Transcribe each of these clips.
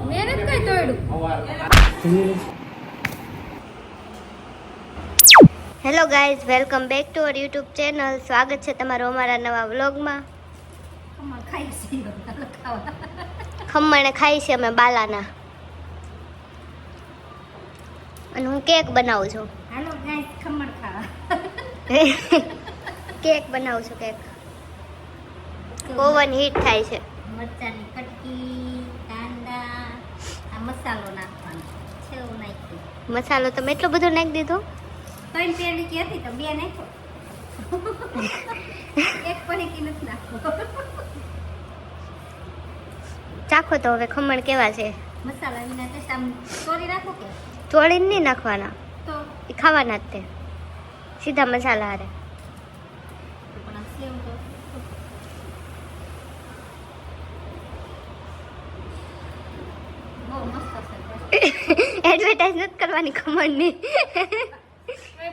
મહેનત કઈ તોડ્યું. Hello guys, welcome back to our YouTube channel. સ્વાગત છે તમારું અમારા નવા વ્લોગમાં. ખમણ ખાઈ છે અમે બાલાના, અને હું કેક બનાવું છું. હાલો ગાઈસ, ખમણ ખાવા. કેક બનાવું છું. કેક ઓવન હીટ થાય છે. મરચાની કટકી, કાંદા, આ મસાલો નાખવાનો છે. એવું નાખ્યું. મસાલો તમે એટલો બધો નાખી દીધો? 3 પેલી હતી તો 2 નાખ્યો. એક પડીકી નથી નાખવો. ચાખો તો હવે ખમણ કેવા છે. મસાલા વિના ટેસ્ટ આમ તોડી નાખો કે તોડીને નહીં નાખવાના, તો એ ખાવાના જ તે સીધા મસાલા હારે. પણ આમ સેવ તો બહુ મસ્ત છે. એડવર્ટાઈઝ નથી કરવાની ખમણની.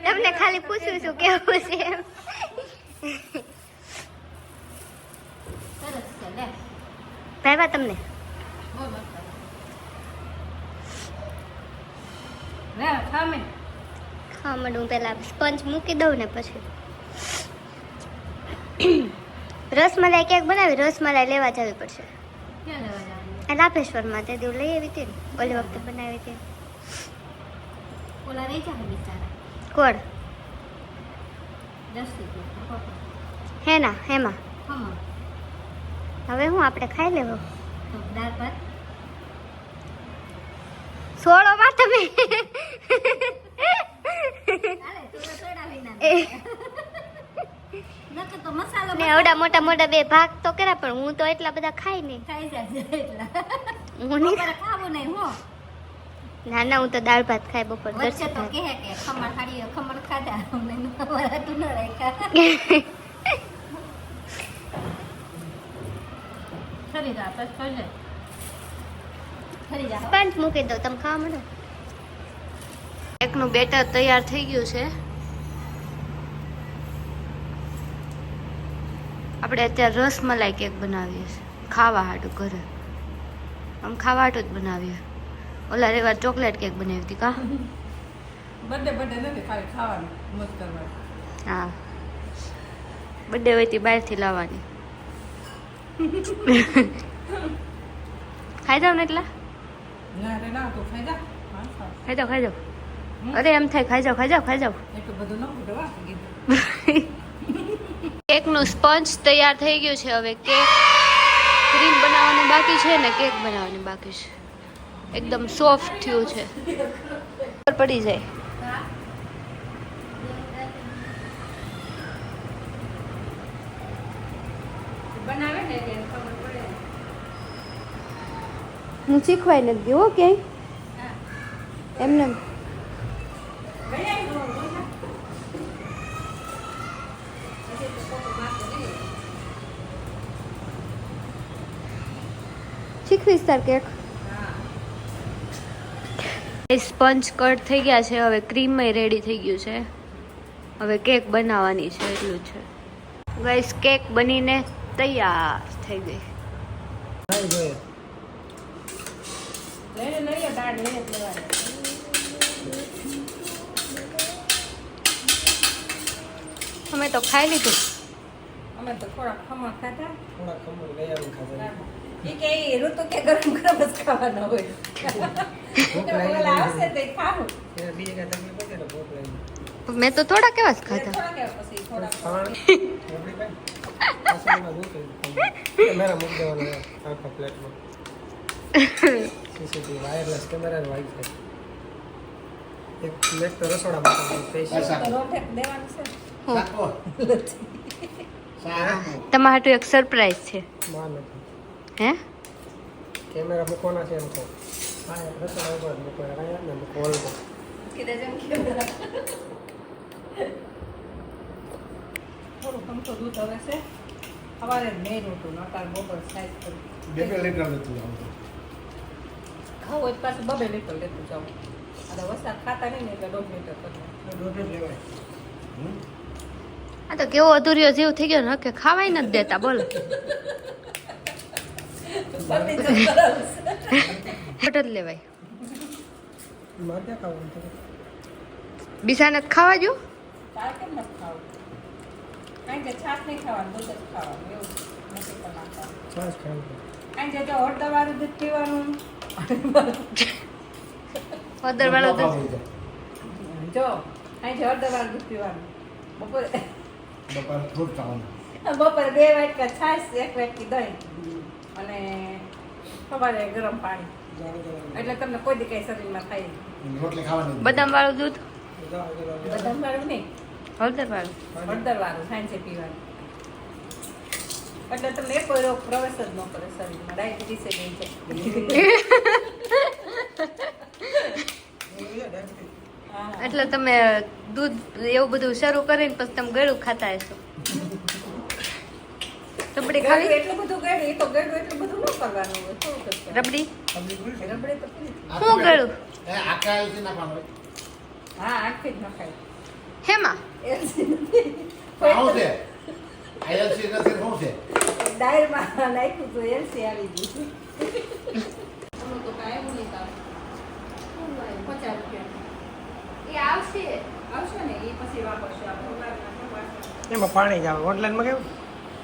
તમને ખાલી પૂછું છું કેવું છે એમ. સરસ છે લે. ભાઈવા તમને બહુ મસ્ત. લે ખામે. ખાવા માંડું. પહેલા સ્પંચ મૂકી દઉં ને પછી રસમલાઈ કેક બનાવી. રસમલાઈ લેવા જવી પડશે. ક્યાં લેવા જવાનું? આ લાભેશ્વરમાં તે દિવસ લઈ આવી હતી ને, ઓલી વખતે બનાવી હતી. ઓલા રહી જાય બિચારા. કોણ? 10 રૂપિયા. હે ના હેમાં. ખમણ હવે હું આપણે ખાઈ લેવો. તો દાળ ભાત. સોળોમાં તમે હાલે તું તો તોડાવી નાખ. નકર તો મસાલો ને આવડા મોટા મોટા 2 ભાગ તો કર્યા, પણ હું તો એટલા બધા ખાઈ નહીં. ખાઈ જાય એટલા. હું નહીં. બપોરે ખાવું નહીં હો. ના ના, હું તો દાળ ભાત ખાઈ બપોર. વચ્ચે તો કહે કે ખમણ ખાડી ખમણ ખાધા અમને વરાતું ન રાખ્યા. ખરી જા બસ ખરી જા. સ્પંચ મૂકી દો, તમે ખાવા માંડો. કેકનું બેટર તૈયાર થઈ ગયું છે. આપણે અત્યારે રસમલાઈ કેક બનાવીએ છીએ ખાવા હાટું ઘરે. આમ ખાવા હાટું જ બનાવીએ. ઓલા રેવાર ચોકલેટ કેક બનાવી હતી કા? બર્થડે નથી, ખાલી ખાવાનું મસ્ત કરવાનું. હા, બર્થડે હોય તે બહારથી લાવવાની. ખાઈ જાવ ને એટલા? ના રે ના, તો ખાઈ જા. હા, ખાઈ જાવ, ખાઈ જાવ. અરે એમ થાય ખાઈ જાવ, ખાઈ જાવ, ખાઈ જાવ. એટલું બધું ન કીધું. કેકનું સ્પંચ તૈયાર થઈ ગયું છે. હવે કેક ક્રીમ બનાવવાની બાકી છે ને કેક બનાવવાની બાકી છે. એકદમ સોફ્ટ થયું છે, ખબર પડી જાય. બનાવે ને એટલે ખબર પડે. હું શીખવાય નથી ગયું હો ક્યાંય એમને. શીખવીશ તાર કેક. સ્પંચ કટ થઈ ગયા છે. હવે ક્રીમ રેડી થઈ ગયું છે. હવે કેક બનાવવાની છે, એટલું છે ગાઈસ. કેક બનીને તૈયાર થઈ ગઈ. લઈએ દાળ લઈએ લેવાની. અમે તો ખાઈ લીધું. અમે તો થોડા ખમણ ખાધા. થોડા ખમણ લઈ આવીને ખાધા. એ કે એ ઋતુ કે ગરમ ગરમ જ ખાવાના હોય. ઓલા આવશે તો ખાવું. એને બીજી કાંઈ તકલીફ પડે ને ભૂખ લાગી. મેં તો થોડા કેવા જ ખાધા. થોડા કેવા પછી થોડા ખાવાનું આપણી પાસે પાછળમાં દૂધ કેમેરા મૂકી દેવાનો આખા પ્લેટમાં. CCTV wireless camera wifi. એક પ્લેટ તો રસોડામાં સ્પેશિયલ. રોટે દેવાનું છે. તમારા હાટુ એક સરપ્રાઈઝ છે. માં નથી. હે? કેમેરા મૂકવાના છે એમ કહો. હા, રસોડા ઉપર મૂકવાના કાંઈ ને મૂકો હોલમાં. કીધા જેમ કે થોડું ખમતો દૂધ હવે છે. સવારે મેં રોટું નટાર બપોર સાઈઝ કરી. 2 લીટર લેતું જાઉં. ખાવું હોય તો પાછું 2 લીટર લેતું જાઉં. અને વરસાદ ખાતા નહીં ને એટલે 1.5 લીટર કરવું. દૂધ જ લેવાય. આ તો કેવો અધૂરિયો જીવ થઈ ગયો ને કે ખાવાય નથી દેતા. બોલો બટર લેવાય મારે ક્યાં ખાવાનું છે? બિસાને ખાવા જો તારે કેમ નથી ખાવું? કારણ કે છાશ નહીં ખાવાનું, દૂધ જ ખાવાનું, એવું નથી કરવાનું. છાશ ખાવું છે. કારણ કે જો હળદરવાળું દૂધ પીવાનું, હળદર વાળો દૂધ જો અહીં છે હળદરવાળું દૂધ પીવાનું. બપોરે બપોરે થોડું ખાવાનું. બપોરે 2 વાટકા છાશ, 1 વાટકી દહીં અને સવારે ગરમ પાણી. એટલે તમને કોઈ દી કઈ શરીરમાં થાય નહીં. રોટલી ખાવાની. બદામ વાળું દૂધ બદામવાળું નહીં, હળદર વાળું હળદરવાળું સાંજે પીવાનું. એટલે તમને એક કોઈ રોગ પ્રવેશ જ ન કરે શરીરમાં, ડાયાબિટીસ એ નહીં જાય. હા. એટલે તમે દૂધ એવું બધું શરૂ કરીને પછી તમે ગળું ખાતા હશો રબડી ગળું ખાવી એટલું બધું ગળું, એ તો ગળું એટલું બધું ન કરવાનું હોય, થોડુંક જ કરવાનું. રબડી રબડી તો પીવી. શું ગળું એ આખા એલચી નાખવાનું હોય. હા, આખી જ નખાય. હેમાં એલચી નથી. આ શું છે? આ એલચી નથી, શું છે? ડાયરમાં નાખ્યું તો એલચી આવી ગઈ. આનું તો કાંઈ એવું નહીં થાય. 50 રૂપિયા એ આવશે આવશે ને, એ પછી વાપરશું આપણે. એમાં પાણી જ આવે. ઓનલાઈનમાં કેવું?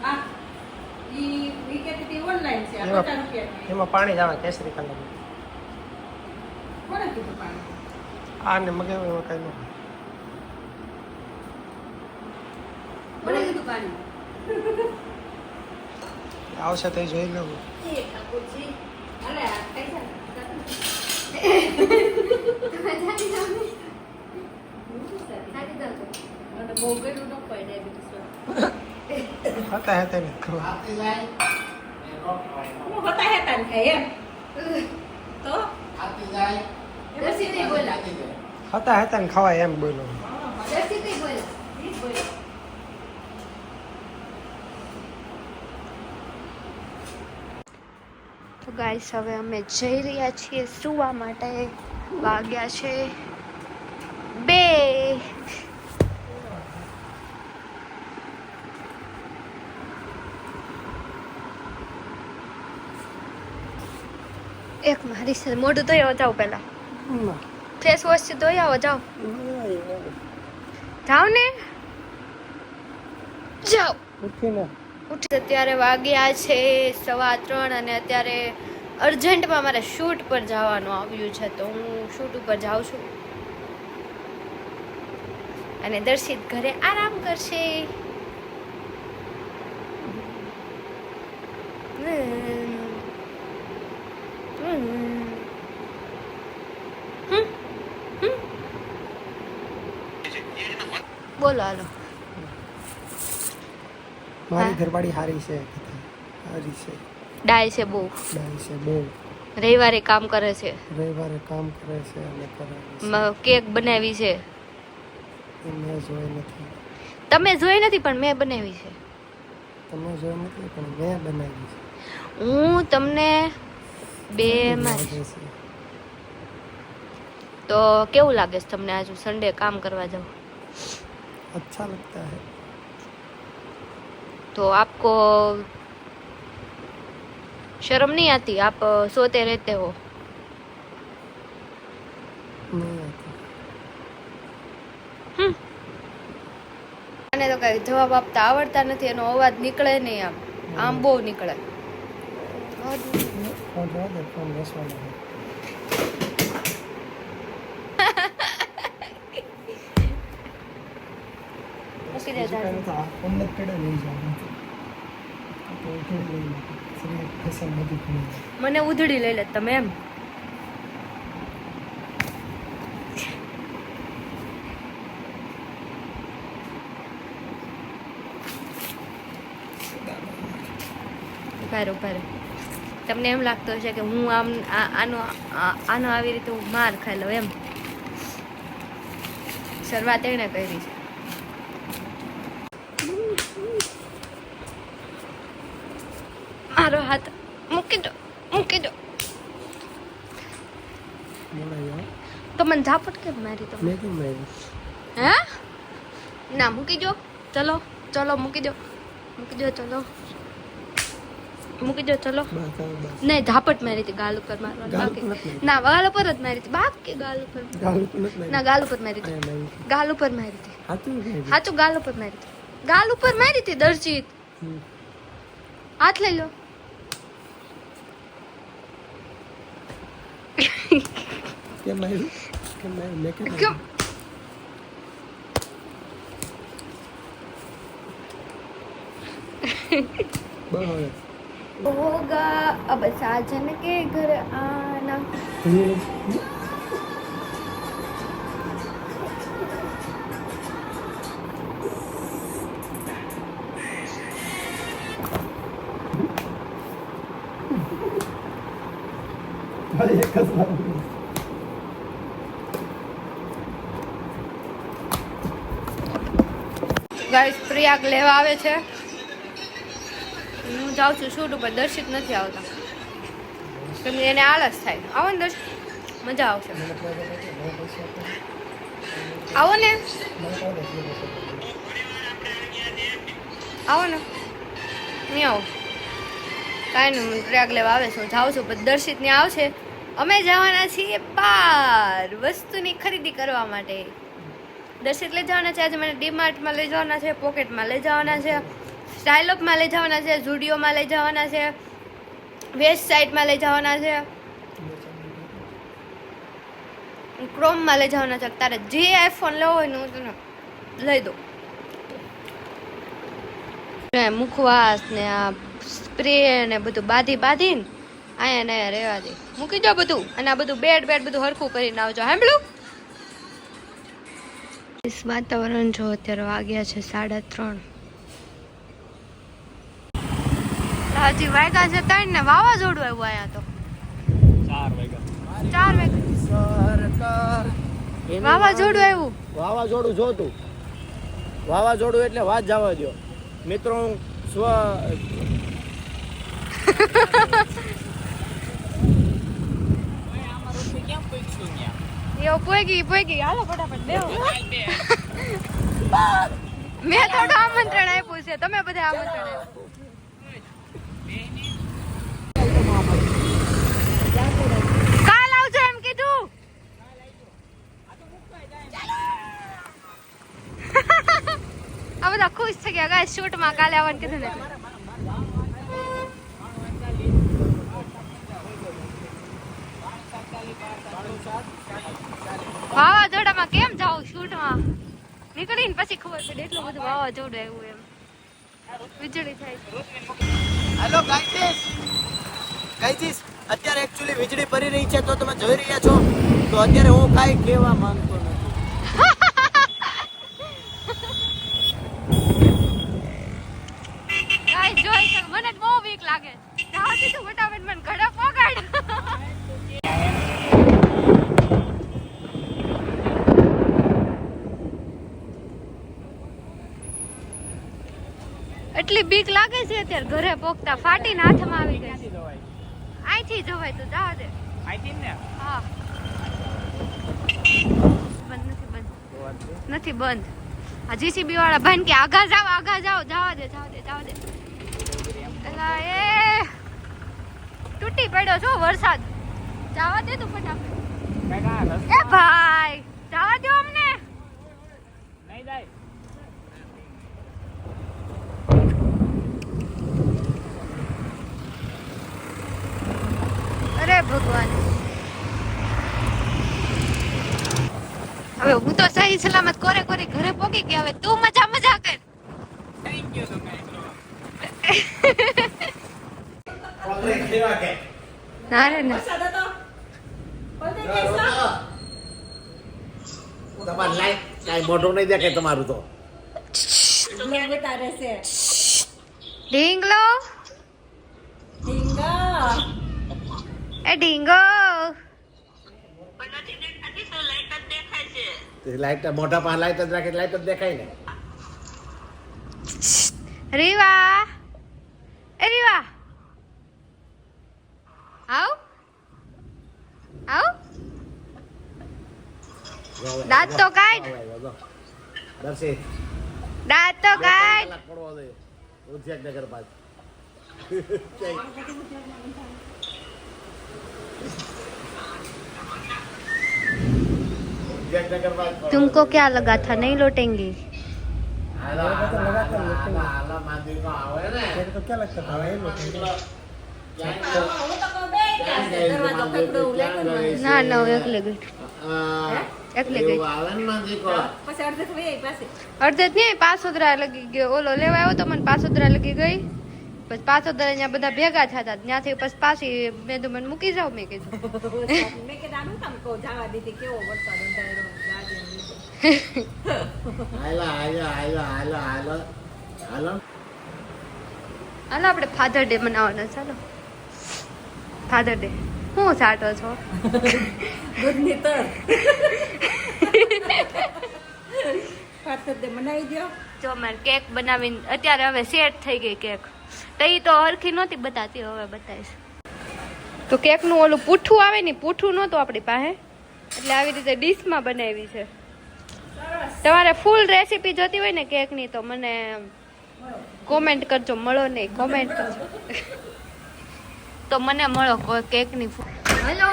હા, ઈ કેટી ઓનલાઈન છે, આ એમાં 50 રૂપિયા. એમાં પાણી જ આવે કેસરી કલર. કોને કીધું પાણી? આ ને મગાવ્યું એમાં કઈ નહીં. મને કીધું પાણી આવશે તો એ જોઈ લઉં. એ ઠાકોરજી અરે આ કઈ છે? તમે જાણી જાઓ ને જાણી જાઓ તો. અને બહુ ગળું ન પડે ડાયાબિટીસ વાળું. હતા હતા ને ખબર. આથી જાય એ રોટ ખાવાય. હું હોતા હેતા ને ખાય એમ. તો આથી જાય દર્શિત નહીં બોલા આથી જાય. હતા હતા ને ખવાય એમ બોલો. દર્શિત નહીં બોલા પ્લીઝ બોલા તો ગાઈસ હવે અમે જઈ રહ્યા છીએ સુવા માટે વાગ્યા છે 2 એક મારી સાથે મોઢું ધોઈ આવો જાઓ પહેલા ફેસ વોશ થી ધોઈ આવો જાઓ જાઓ ને જાઓ ઉઠીને ઉઠી અત્યારે વાગ્યા છે 3:15 અને અત્યારે અર્જન્ટમાં મારે શૂટ પર જવાનું આવ્યું છે તો હું શૂટ ઉપર જાઉં છું અને દર્શિત ઘરે આરામ કરશે બોલો હાલો મારી ઘરવાળી હારી છે. હારી છે. ડાય છે બહુ ડાય છે બહુ. રવિવારે કામ કરે છે રવિવારે કામ કરે છે અને કરે કેક બનાવી છે છે. મેં જોઈ નથી. તમે જોઈ નથી પણ મેં બનાવી છે તમે જોઈ નથી પણ મેં બનાવી છે. હું તમને 2 માં લાગે છે. તો કેવું લાગે છે તમને આજે સન્ડે કામ કરવા જાવ अच्छा लगता है. तो आपको शर्म नहीं आती आप सोते रहते हो नहीं आती. મને તો કઈ જવાબ આપતા આવડતા નથી એનો અવાજ નીકળે નહીં આમ બહુ નીકળે फोन रहा दे फोन बेसवाना है. મૂકી દે બીજું કાંઈ નથી. આ ફોન નથી પડ્યો લઈ જાવ તો ઉઠી લઈ શરીર ફેશન બધું ખુલી મને ઉધડી લઈ લે તમે એમ ઉભા રહો તમને એમ લાગતું હશે કે હું આમ આનો આવી રીતે હું માર ખાઈ લઉં એમ શરૂઆત એને કરી છે મારો હાથ મૂકી દો મોડા યાર તો મને ઝાપટ કેમ મારી તમે મેં કેમ મારી હે ના મૂકી દો ચલો મૂકી દો ચલો મૂકી દો ચલો બસ હવે બસ. નહીં ઝાપટ મારી હતી ગાલ ઉપર મારવાની ગાલ બાકી ઉપર નથી મારી. ના ગાલ ઉપર જ મારી હતી બાકી ગાલ ઉપર ગાલ ઉપર નથી મારી. ના ગાલ ઉપર મારી હતી અહીંયા મારી. ગાલ ઉપર મારી હતી હાચું છે? સાચું ગાલ ઉપર મારી હતી ગાલ ઉપર મારી હતી દર્શિત હમ. હાથ લઈ લો કેમ માર્યું? કેમ માર્યું? મેં કેમ કેમ? માર્યું? બસ. होगा अब साजन के घर आना ખાલી એક જ વાર. ગાઈસ પ્રયાગ લેવા આવે છે હું જાઉં છું શૂટ ઉપર દર્શિત નથી આવતા કેમ કે એને આળસ થાય આવો ને દર્શિત મજા આવશે આવો ને આવો ને નહીં આવો કાંઈ નહીં પ્રયાગ લેવા આવે છે હું જાઉં છું પણ દર્શિત ને આવશે અમે જવાના છીએ બહાર વસ્તુની ખરીદી કરવા માટે દર્શિત લઈ જવાના છે આજે મને ડીમાર્ટમાં લઈ જવાના છે પોકેટમાં લઈ જવાના છે સ્ટાઇલઅપમાં લઈ જવાના છે ઝુડિયોમાં લઈ જવાના છે વેસ્ટ સાઇડમાં લઈ જવાના છે ક્રોમમાં લઈ જવાના છે તારે જે આઈફોન લેવો હોય ને હું તને લઈ દઉં મુખવાસ ને આ સ્પ્રે ને બધું બાંધીને અહીંયા ને રહેવા દે મૂકી દો બધું અને આ બધું બેડ બધું હરખું કરીને આવજો સાંભળ્યું વાતાવરણ જો અત્યારે વાગ્યા છે 3:30 હજી વાગ્યા છે 3 ને વાવાઝોડું આવ્યું અહીંયા તો 4 વાગ્યા વાવાઝોડું આવ્યું વાવાઝોડું જોતું વાવાઝોડું એટલે વાત જવા દો મિત્રો હું એવું પોઈગી હાલો ફટાફટ બેહો મેં થોડું આમંત્રણ આપ્યું છે તમે બધા આમંત્રણ આપ્યું કાલ આવજો એમ કીધું આ બધા ખુશ થઈ ગયા ગાય શૂટમાં કાલે આવવાનું કીધું ને વાવાઝોડામાં કેમ જાવ શૂટમાં નીકળીને પછી ખબર પડે એટલું બધું વાવાઝોડું આવ્યું એમ વીજળી થાય હેલો ગાઈઝ અત્યારે એકચ્યુઅલી વીજળી પડી રહી છે તો તમે જોઈ રહ્યા છો તો અત્યારે હું કાંઈ કહેવા માંગતો નથી ગાઈસ જોઈ છે મને બહુ વીક લાગે જાવ દીધું ફટાફટ મને ઘરે પગાડ એટલી બીક લાગે છે અત્યારે ઘરે પોકતા ફાટીને હાથમાં આવી ગઈ અહીંથી જવાય તો જાવ દે હા બંધ નથી બંધ આ જીસીબી વાળા ભાઈ કે આગા જાવ જવા દે એલા એ તૂટી પડ્યો છો વરસાદ જવા દે તું ફટાફટ એ ભાઈ જવા દો અમને અરે ભગવાન હવે હું તો સહી સલામત કોરે ઘરે પોકી ગયા હવે તું મજા કર ના રે ના તમારે લાઈટ કાંઈ મોઢું નહીં દેખાય તમારું તો બતારે છે ઢીંગલો ઢીંગા એ ઢીંગો લાઈટ મોઢા પાસે લાઈટ જ રાખે લાઈટ જ દેખાય ને રીવા એ રીવા આવ દાંત તો કાઢ દર્શિત દાંત તો કાઢ પડવો જોઈએ ઉદ્યોગનગર પાસે तुमको क्या लगा था नहीं लौटेंगी? तेरे को क्या लगता था ये लोग હું તો કહું બે ગયા છે દરવાજો પકડો લેતો ના ના હું એકલી ગઈ એકલી ગઈ પછી અડધે તો વહી આવી પાછી. અડધે જ નહીં પાસોદરા લગી ગયો ઓલો લેવા આવ્યો તો મને પાસોદરા લગી ગઈ પછી પાસોદરા ત્યાં બધા ભેગા થયા ત્યાંથી પછી પાછી મેં તો મને મૂકી જાવ મેં કીધું મેં કીધું આનું તમે કહો જવા દીધી કેવો વરસાદ અંધારો ગાજે ને લીધે. હાલો આપણે ફાધર ડે મનાવવાનો ચાલો ફાધર ડે હું સાટો છો દૂધની તર પાછળ તે બનાવી દો. જો મેં કેક બનાવીને અત્યારે હવે સેટ થઈ ગઈ કેક તો એ તો હરખી નહોતી બતાતી હવે બતાવીશ તો કેકનું ઓલું પૂઠું આવે ને પૂઠું નહોતું આપણી પાસે એટલે આવી રીતે ડીશમાં બનાવી છે તમારે ફૂલ રેસીપી જોતી હોય ને કેકની તો મને કોમેન્ટ કરજો મળો નહીં કોમેન્ટ કરજો તો મને મળો કેકની હેલો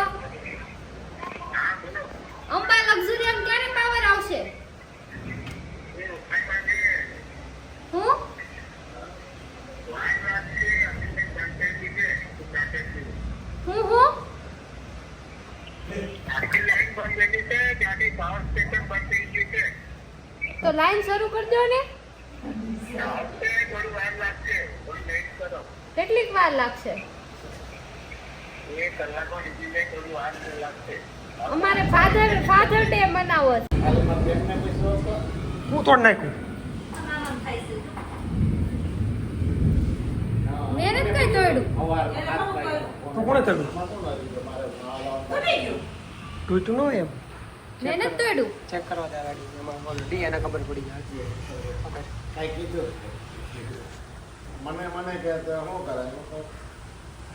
અંબા લક્ઝુરિયમ ક્યારે પાવર આવશે હું તો લાઈન શરૂ કરી દો ને કેટલીક વાર લાગશે અમારે ફાધર ડે મનાવો છે હું તોડ નાખ્યું મેં નથી કઈ તોડ્યું તો કોણે તોડ્યું તૂટ્યું ન હોય એમ મેં નથી તોડ્યું ચેક કરવા દે ગાડી એમાં બોલ ડીએનએ ખબર પડી જાય મને કે તો શું કરાય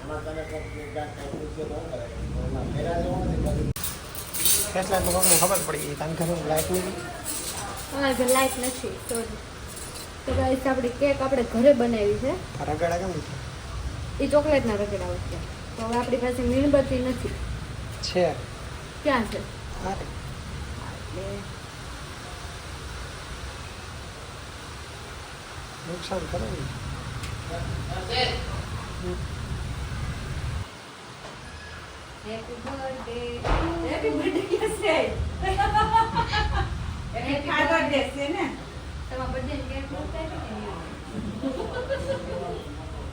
એમાં તને ક્યાંક પૂછે તો શું કરાય ફેરા જવું નથી ફેસલા તો ખબર પડી તાન ઘરે લાઈટ નહીં અમારે ઘરે લાઈટ નથી સોરી તો ગાઈસ આપણી કેક આપણે ઘરે બનાવી છે રગડા કેમ એ ચોકલેટના રગડા છે તો હવે આપણી પાસે મીણબત્તી નથી છે ક્યાં છે અરે નુકસાન કરે ને હેપી બર્થડે હેપી બર્થડે કે છે હેપી ફાધર ડે છે ને તમારા બર્થડે કેક બોલતા છે કે નહીં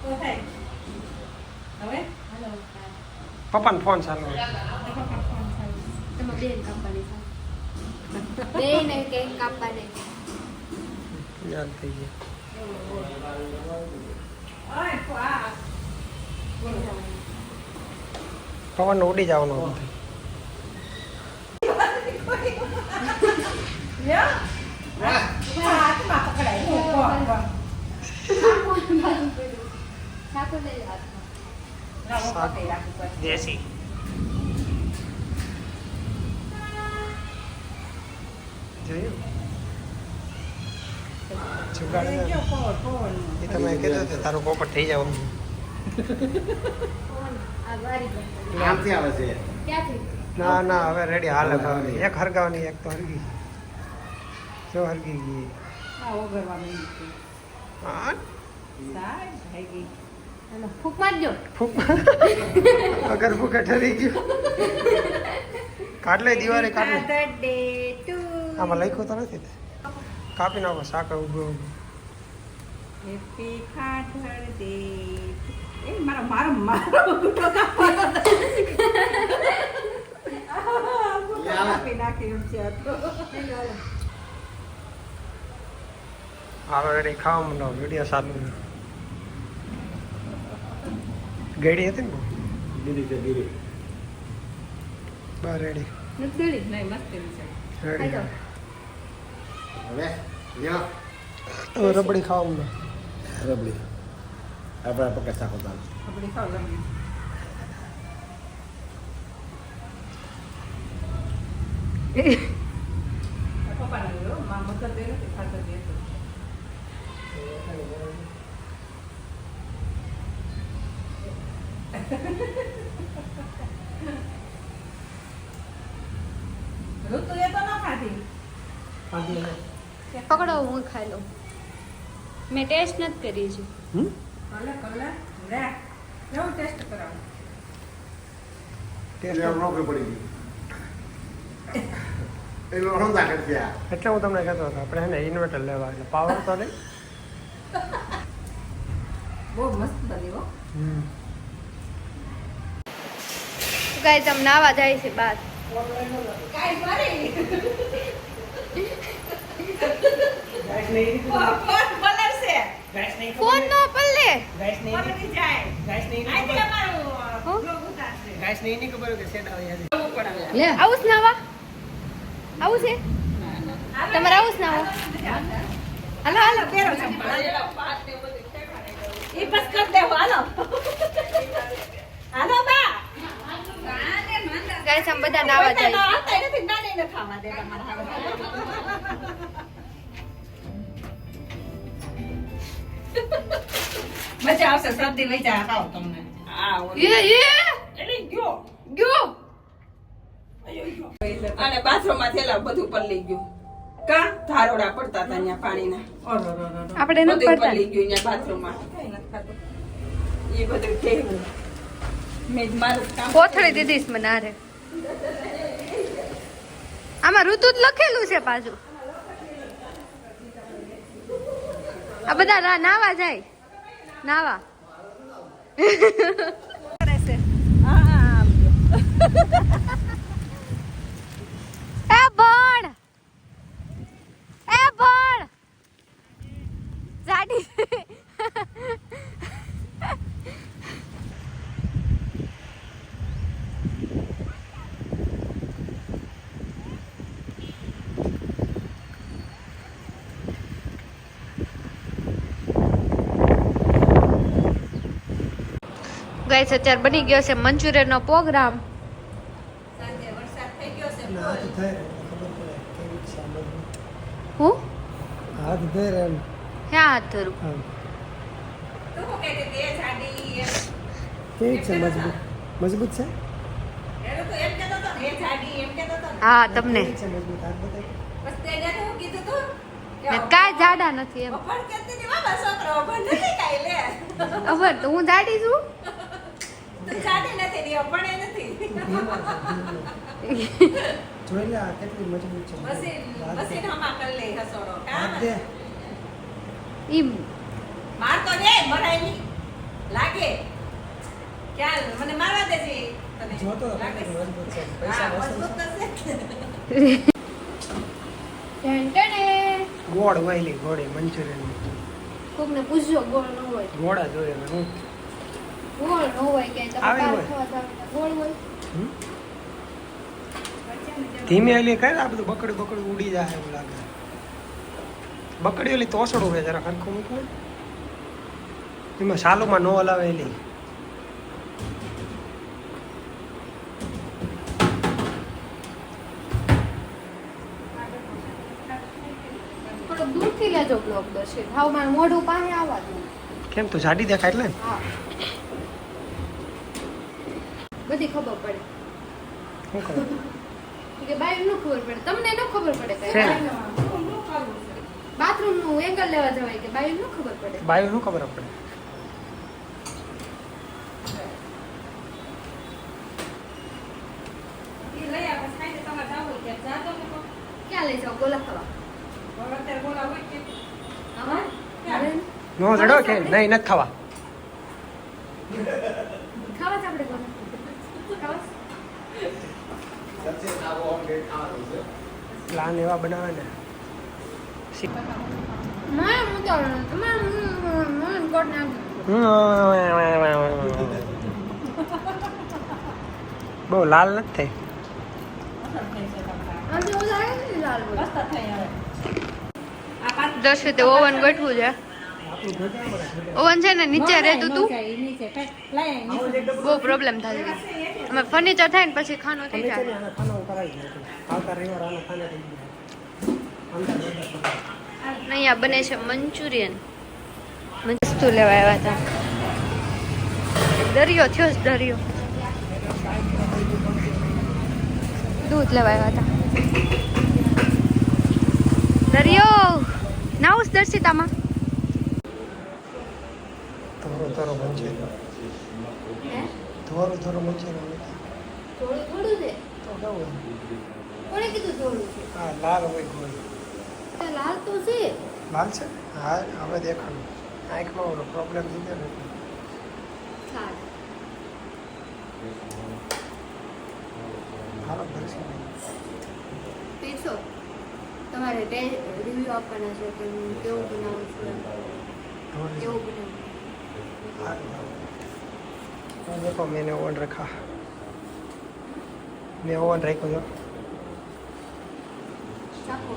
તો થાય હવે હાલો પપ્પાનો ફોન ચાલુ તમારે બેન કાપવાની છે બેન કેક કાપવાની યાદ થઈ ગયું ઓય વાહ પવન ઉડી જવાનો લ્યો હાથમાં પકડાય હું ઠાકોર લઈ હાથમાં દેશી જોયું જુગાડ એ તમે કીધું હતું તારું પોપટ થઈ જવાનું આ વારી ક્યાંથી આવે છે ક્યાંથી ના ના હવે રેડી હાલે ખાવાની એક હરગાવાની એક તો હરગી જો હરગી ગઈ આ ઓગરવા માંડી છે હા સાહેબ થઈ ગઈ હાલો ફૂક મારજો અગર ભૂખે ઠરી ગયું કાઢલે દિવારે કાઢલે ફાધર ડે ટુ આમાં લખ્યું તો નથી કાપી નાખો સાકર ઉભો હેપી ફાધર ડે એ મારો મારો મારો ગુટો કાપી નાખ્યું છે આ તો હાલો રેડી ખાવા માંડો વિડીયો ચાલુ ગેડી હતી ને દીદી છે દીદી બસ રેડી નથી દળી નહીં મસ્તી છે રેડી હવે લ્યો હવે રબડી ખાવા માંડો રબડી આપણે પકડ સાકો ચાલ આપણી ખાવ લગી પપ્પાને જોયો માં મદદ દે નથી ફાધર ડે ઋતુ એ તો ન ખાધી. ખાધી ને. પકડો હું ખાઈ લઉં. મેં ટેસ્ટ નથી કરી છે. કલે લે કેવું ટેસ્ટ કરાવું? ટેસ્ટ એમ નોકરી પડી ગઈ એનો હંધા કરી ગયા. એટલે હું તમને કહેતો હતો આપણે હે ને ઇન્વર્ટર લેવા એટલે પાવર તો નહીં. બહુ મસ્ત બની હો. ગાઈસ આમ નાવા જાય છે બાર. કાઈ મારી ગેસ નહીં ફોન પલળશે. ગેસ નહીં ફોન નો પલ્લે. ગેસ નહીં પલળી જાય. ગેસ નહીં આથી અમારું હો? બ્લોગ ઉતારશે. ગેસ નહીં નહીં ખબર કે સેટ આવે યાર. જવું પડે હવે. લે આવું જ નાવા. આવું છે તમારે આવું જ નાવા. હાલો હાલો પહેરો ચંપલ. ઈ બસ કર દેવો હાલો. હાલો બા. ગાઈસ આમ બધા નાવા જાય છે. આવતા નથી નાની ને ખાવા દે તમારા હાલો. મજા આવશે શરદી વઈ જાય ખાવ તમને. આ એટલે ગયો ગયો. અને બાથરૂમમાં થેલા બધું પલળી ગયું. કા ધારોડા પડતા હતા અહીંયા પાણીના. આપણે ન બધું પડતા. પલળી ગયું અહીંયા બાથરૂમમાં. એ બધું કેવું મેં જ મારું કામ કોથળી દીધી છે મને આરે. આમાં ઋતુ જ લખેલું છે પાછું. આ બધા નાવા જાય. નાવા. હા હા એ ભણ. એ ભણ. જાડી. ગાઈસ અત્યારે બની ગયો છે મંચુરિયન નો પ્રોગ્રામ. સાંજે વરસાદ થઈ ગયો છે. હાથ ધરે ખબર પડે કેવી છે આ બધું. હું હાથ ધરે એમ ક્યાં હાથ ધરું? આમ. તું શું કહેતી હતી? એ જાડી એમ. કેવી છે મજબૂત મજબૂત છે એનો તો એમ કહેતો હતો ને, એ જાડી એમ કહેતો હતો ને. હા તમને કેવી છે મજબૂત હાથ બતાવી. બસ તેને શું કીધું તું? કે મેં કાંઈ જાડા નથી એમ. અભણ કહેતી હતી, બાબા છોકરો અભણ નથી કાંઈ લે. ખબર તો હું જાડી છું. તું જાડી નથી ને અભણ એ નથી. જોઈ લે આ કેટલી મજબૂત છે મશીન હમા કરી લે હસોડો. હાથ કામ દે ઈમ માર તો દે મરાય નહીં. લાગે ચાલ મને મારવા દેજે તને. જોતો હતો લાગે કેટલી છે? મજબૂત છે હા, પૈસા મજબૂત વસૂલ તો છે. ટેન્ટણે ગોળ વાયલી ગોળી મંચુરિયન કોકને પૂછજો ગોળ ન હોય. ગોળા જોઈએ ને હું ગોળ ન હોય કે તમે આવી બહાર હોય. ખાવા જાવ તો ગોળ હોય. ધીમે હલી કર આ બધું બકડું ઉડી જાય એવું લાગે બકડી ઓલી તોસડું હોય જરા હરખું મૂકવું એમાં સાલુમાં નો હલાવે એલી થોડોક દૂરથી લેજો બ્લોગ દર્શિત. હાવ મારું મોઢું પાસે આવવા દો. કેમ તું જાડી દેખાય એટલે ને? હા બધી ખબર પડે. શું કરું કે બાઈ ન ખબર પડે તમને ન ખબર પડે છે. કઈ બાથરૂમ નું એંગલ લેવા જવાય કે બાઈ ન ખબર પડે. બાયું શું ખબર પડે ઈ લઈ આવે સાઈડે તમારે જાવું હોય ત્યાં જાતો ને તો. ક્યાં લઈ જાવ ગોલા ખાવા? હવે અત્યારે બોલા હોય કે આવા? ક્યાં? નો જડો કે નહીં નથી ખાવા ખાવા છે આપણે ગોલા ખાવા છે? સચ્ચે આવો આમ કંઈક ખાવાનું છે. પ્લાન એવા બનાવે ને મને મુતાવળ તમારે મને કોટ નાખી. બહુ લાલ નથી થઈ આમ તો ઓલા આવે ને લાલ બોલ. મસ્ત થઈ હવે. આ પાછું દર્શિતે ઓવન ગોઠવું છે. ઓવન છે ને નીચે રહેતું તું નીચે લાય બહુ પ્રોબ્લેમ થતી હતી. અમે ફર્નિચર થાય ને પછી ખાનું થઈ જાય. અહીંયા બને છે મંચુરિયન. વસ્તુ લેવા આવ્યા હતા. દરિયો થયો છે દરિયો. દૂધ લેવા આવ્યા હતા. દરિયો નાઉસ દર્શિતામાં. થોડો થોડો બનશે થોડું થોડું બનશે થોડું થોડું છે. તો કેવું કોણે કીધું થોડું છે? હા લાલ હોય ગોળ તે લાલ તો છે. લાલ છે હા હવે દેખાડું આંખમાં ઓલો પ્રોબ્લેમ થઈ ગયો ને સારું. હાલો દર્શન પીશો. તમારે રિવ્યુ આપવાના છે કે હું કેવું બનાવું છું, કેવું બનાવું. देखो मैंने ओवन रखा मैं ओवन रखो जो ચાખો.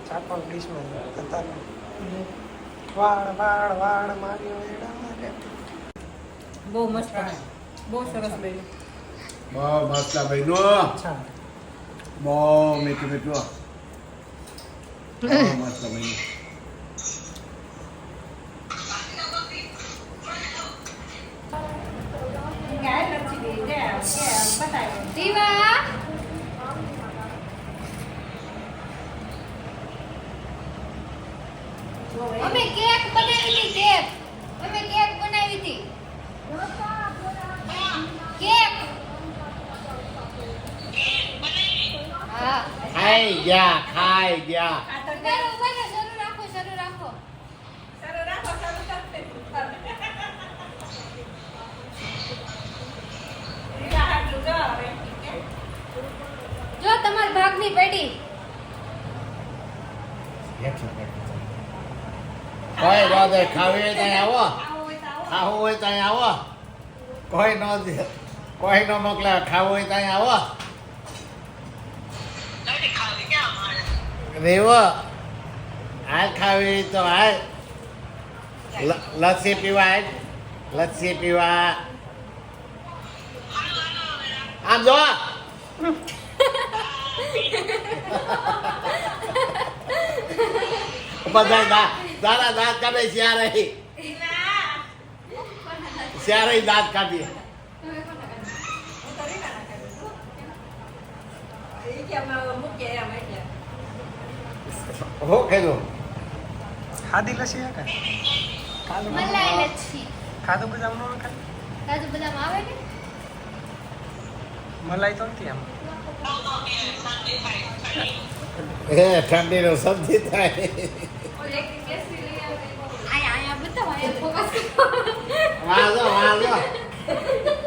चार पांच डिश में बता वाड़ वाड़ वाड़ मारियो एड़ा બહુ મસ્ત બહુ સરસ બન્યું. બહુ મસ્ત બન્યું अच्छा બહુ મીઠું મીઠું બહુ મસ્ત બન્યું ગાય લપસી ગઈ કે બતાવ્યો. દીવા અમે કેક બનાવી હતી. કેક અમે કેક બનાવી હતી. કેક હા ખાઈ ગયા આ તો ઉભા રહો, શરૂ રાખો શરૂ રાખો. ચાલો રાખો ચાલો કરતે. રીલા હાટલું જો હવે. જો તમાર ભાગની પેટી. કોઈ વાદે ખાવી હોય ત્યાં આવો આવો હોય તો આવો. ખાવું હોય ત્યાં આવો કોઈ ન મોકલે ખાવું હોય ત્યાં આવો રેવો હાલ ખાવી તો હાલ લસ્સી પીવા હાલ લસ્સી પીવા આમ જો બધા દાદા દાંત કાઢે શ્યારે દાંત કાઢીએ હું તો રીલા ના કરું. એ કે અમે મૂકીએ એમ એટલે. હો કીધું खादी लसी है क्या काजू મલાઈ લચ્છી. काजू बदाम नो का કાજુ બદામ આવે ને. मलाई तो नहीं हम એ ઠંડીનો સબ્જી થાય ઓલી એક કેસરી લઈ આવે. આયા આયા બતાવો આયા ફોકસ કરો. વાંધો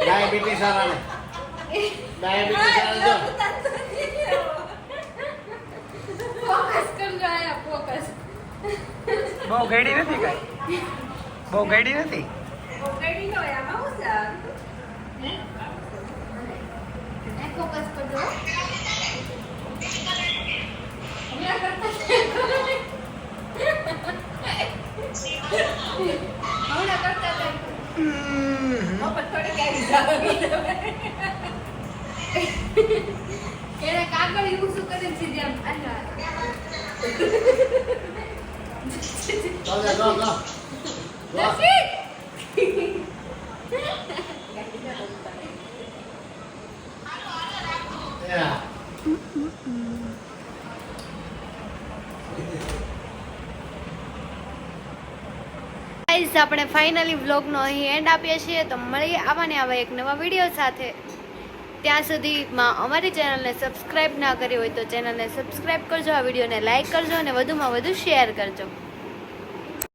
ડાયાબિટીસ વાળાને જો ફોકસ કરજો આયા ફોકસ. બહુ ગઈડી નથી કાઈ બહુ ગઈડી નથી ઓગળી નો આમાં હું છે? એ ફોકસ કરજો. હમણાં કરતા હતા. મફત થોડી કાઢી જવાની. એને કાગળ યુઝ કરીને સીધી આમ આના. જો દર્શિત ગાઈઝ આપણે ફાઇનલી વ્લોગનો અહીં એન્ડ આપીએ છીએ. તો મળીએ આવા ને આવા એક નવા વિડીયો સાથે. ત્યાં સુધીમાં અમારી ચેનલને સબસ્ક્રાઈબ ના કરી હોય તો ચેનલને સબસ્ક્રાઈબ કરજો, આ વિડીયોને લાઈક કરજો અને વધુમાં વધુ શેર કરજો.